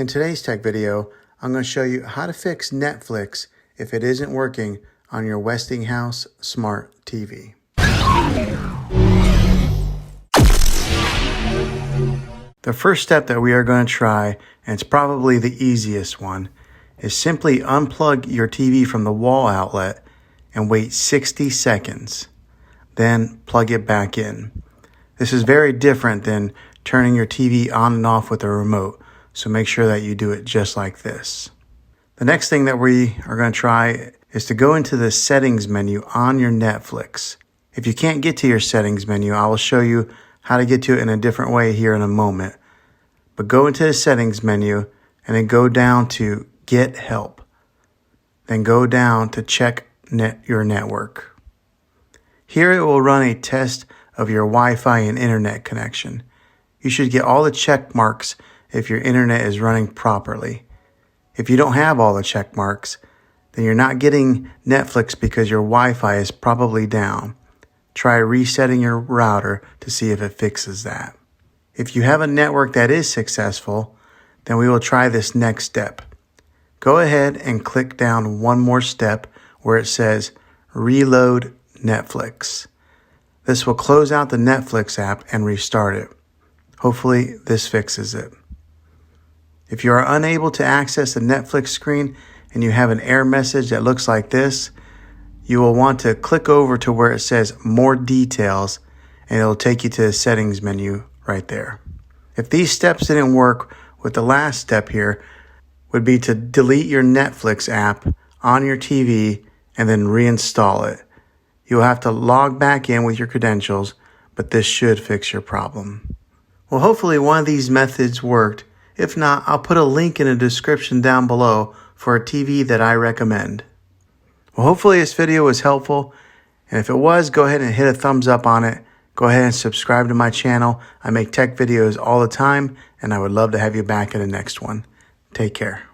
In today's tech video, I'm going to show you how to fix Netflix if it isn't working on your Westinghouse Smart TV. The first step that we are going to try, and it's probably the easiest one, is simply unplug your TV from the wall outlet and wait 60 seconds. Then plug it back in. This is very different than turning your TV on and off with a remote, so make sure that you do it just like this. The next thing that we are going to try is to go into the settings menu on your Netflix. If you can't get to your settings menu, I will show you how to get to it in a different way here in a moment. But go into the settings menu and then go down to Get Help. Then go down to Check your network. Here it will run a test of your Wi-Fi and internet connection. You should get all the check marks if your internet is running properly. If you don't have all the check marks, then you're not getting Netflix because your Wi-Fi is probably down. Try resetting your router to see if it fixes that. If you have a network that is successful, then we will try this next step. Go ahead and click down one more step where it says Reload Netflix. This will close out the Netflix app and restart it. Hopefully this fixes it. If you are unable to access the Netflix screen and you have an error message that looks like this, you will want to click over to where it says More Details, and it'll take you to the settings menu right there. If these steps didn't work, with the last step here would be to delete your Netflix app on your TV and then reinstall it. You'll have to log back in with your credentials, but this should fix your problem. Well, hopefully one of these methods worked. If not, I'll put a link in the description down below for a TV that I recommend. Well, hopefully this video was helpful, and if it was, go ahead and hit a thumbs up on it. Go ahead and subscribe to my channel. I make tech videos all the time, and I would love to have you back in the next one. Take care.